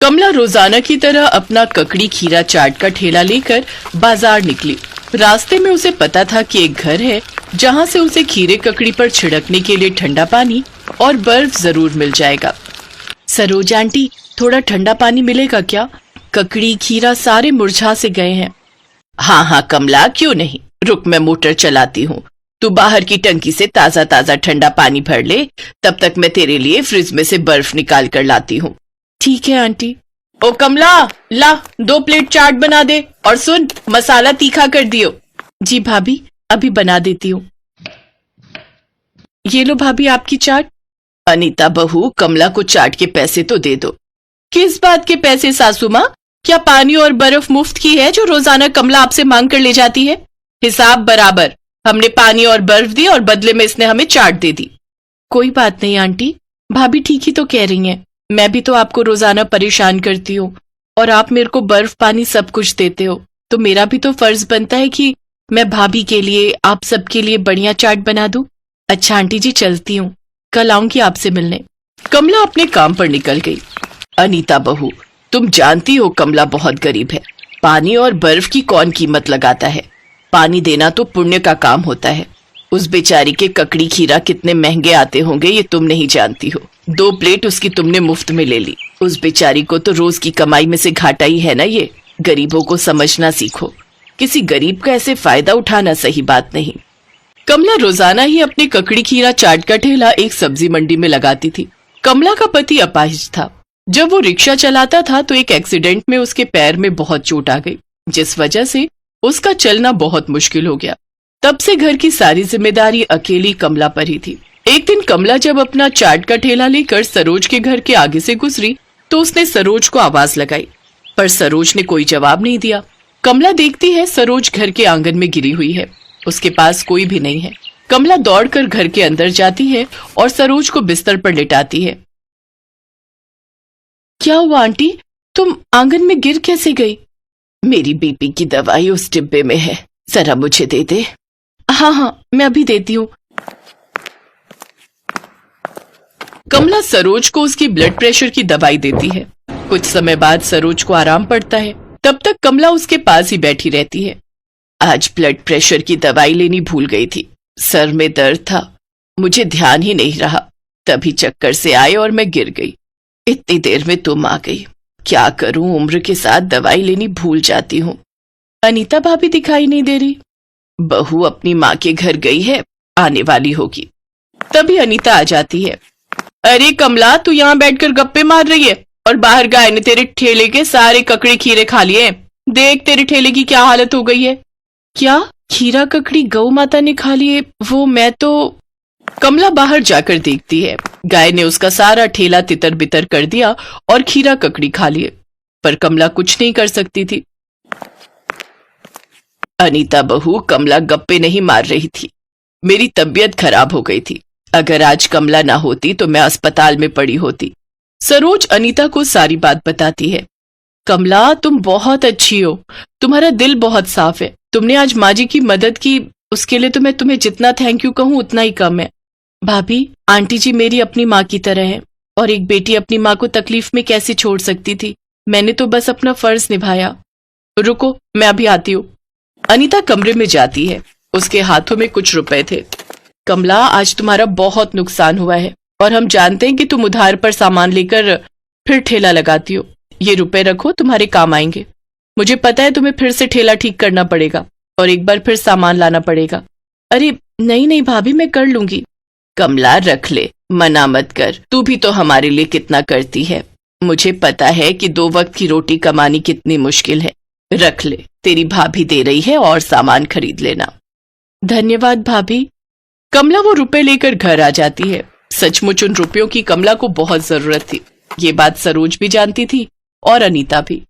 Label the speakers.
Speaker 1: कमला रोजाना की तरह अपना ककड़ी खीरा चाट का ठेला लेकर बाजार निकली। रास्ते में उसे पता था कि एक घर है जहाँ से उसे खीरे ककड़ी पर छिड़कने के लिए ठंडा पानी और बर्फ जरूर मिल जाएगा। सरोज आंटी, थोड़ा ठंडा पानी मिलेगा क्या? ककड़ी खीरा सारे मुरझा से गए हैं। हाँ हाँ कमला, क्यों नहीं, रुक मैं मोटर चलाती हूँ। तू बाहर की टंकी से ताजा ताजा ठंडा पानी भर ले, तब तक मैं तेरे लिए फ्रिज में से बर्फ निकाल कर लाती हूँ। ठीक है आंटी। ओ कमला, ला 2 प्लेट चाट बना दे, और सुन, मसाला तीखा कर दियो। जी भाभी, अभी बना देती हूँ। ये लो भाभी आपकी चाट। अनीता बहू, कमला को चाट के पैसे तो दे दो। किस बात के पैसे सासू माँ? क्या पानी और बर्फ मुफ्त की है जो रोजाना कमला आपसे मांग कर ले जाती है? हिसाब बराबर। हमने पानी और बर्फ दी और बदले में इसने हमें चाट दे दी। कोई बात नहीं आंटी, भाभी ठीक ही तो कह रही हैं। मैं भी तो आपको रोजाना परेशान करती हूँ और आप मेरे को बर्फ पानी सब कुछ देते हो, तो मेरा भी तो फर्ज बनता है कि मैं भाभी के लिए, आप सबके लिए बढ़िया चाट बना दूं। अच्छा आंटी जी, चलती हूँ, कल आऊंगी आपसे मिलने। कमला अपने काम पर निकल गई। अनीता बहू, तुम जानती हो कमला बहुत गरीब है। पानी और बर्फ की कौन कीमत लगाता है? पानी देना तो पुण्य का काम होता है। उस बेचारी के ककड़ी खीरा कितने महंगे आते होंगे ये तुम नहीं जानती हो। 2 प्लेट उसकी तुमने मुफ्त में ले ली। उस बेचारी को तो रोज की कमाई में से घाटा ही है ना ये। गरीबों को समझना सीखो। किसी गरीब का ऐसे फायदा उठाना सही बात नहीं। कमला रोजाना ही अपने ककड़ी खीरा चाट का ठेला एक सब्जी मंडी में लगाती थी। कमला का पति अपाहिज था। जब वो रिक्शा चलाता था तो एक एक्सीडेंट में उसके पैर में बहुत चोट आ गई, जिस वजह से उसका चलना बहुत मुश्किल हो गया। तब से घर की सारी जिम्मेदारी अकेली कमला पर ही थी। एक दिन कमला जब अपना चाट का ठेला लेकर सरोज के घर के आगे से गुजरी तो उसने सरोज को आवाज लगाई, पर सरोज ने कोई जवाब नहीं दिया। कमला देखती है सरोज घर के आंगन में गिरी हुई है, उसके पास कोई भी नहीं है। कमला दौड़कर घर के अंदर जाती है और सरोज को बिस्तर पर लिटाती है। क्या हुआ आंटी, तुम आंगन में गिर कैसे गई? मेरी बीपी की दवाई उस डिब्बे में है, जरा मुझे दे दे। हाँ हाँ, मैं अभी देती हूँ। कमला सरोज को उसकी ब्लड प्रेशर की दवाई देती है। कुछ समय बाद सरोज को आराम पड़ता है। तब तक कमला उसके पास ही बैठी रहती है। आज ब्लड प्रेशर की दवाई लेनी भूल गई थी। सर में दर्द था, मुझे ध्यान ही नहीं रहा। तभी चक्कर से आए और मैं गिर गई। इतनी देर में तुम आ गई। क्या करूं, उम्र के साथ दवाई लेनी भूल जाती हूँ। अनीता भाभी दिखाई नहीं दे रही। बहू अपनी माँ के घर गई है, आने वाली होगी। तभी अनीता आ जाती है। अरे कमला, तू यहाँ बैठकर गप्पे मार रही है और बाहर गाय ने तेरे ठेले के सारे ककड़ी खीरे खा लिए। देख तेरे ठेले की क्या हालत हो गई है। क्या खीरा ककड़ी गौ माता ने खा लिए? वो मैं तो। कमला बाहर जाकर देखती है, गाय ने उसका सारा ठेला तितर बितर कर दिया और खीरा ककड़ी खा लिए, पर कमला कुछ नहीं कर सकती थी। अनीता बहू, कमला गप्पे नहीं मार रही थी, मेरी तबीयत खराब हो गई थी। अगर आज कमला ना होती तो मैं अस्पताल में पड़ी होती। सरोज अनीता को सारी बात बताती है। कमला, तुम बहुत अच्छी हो, तुम्हारा दिल बहुत साफ है। तुमने आज माँ जी की मदद की, उसके लिए तो मैं तुम्हें जितना थैंक यू कहूँ उतना ही कम है। भाभी, आंटी जी मेरी अपनी माँ की तरह है, और एक बेटी अपनी माँ को तकलीफ में कैसे छोड़ सकती थी। मैंने तो बस अपना फर्ज निभाया। रुको, मैं अभी आती हूँ। अनीता कमरे में जाती है। उसके हाथों में कुछ रुपए थे। कमला, आज तुम्हारा बहुत नुकसान हुआ है और हम जानते हैं कि तुम उधार पर सामान लेकर फिर ठेला लगाती हो। ये रुपए रखो, तुम्हारे काम आएंगे। मुझे पता है तुम्हें फिर से ठेला ठीक करना पड़ेगा और एक बार फिर सामान लाना पड़ेगा। अरे नहीं नहीं भाभी, मैं कर लूंगी। कमला, रख ले, मना मत कर। तू भी तो हमारे लिए कितना करती है। मुझे पता है कि 2 वक्त की रोटी कमानी कितनी मुश्किल है। रख ले, तेरी भाभी दे रही है और सामान खरीद लेना। धन्यवाद भाभी। कमला वो रुपए लेकर घर आ जाती है। सचमुच उन रुपयों की कमला को बहुत जरूरत थी। ये बात सरोज भी जानती थी और अनीता भी।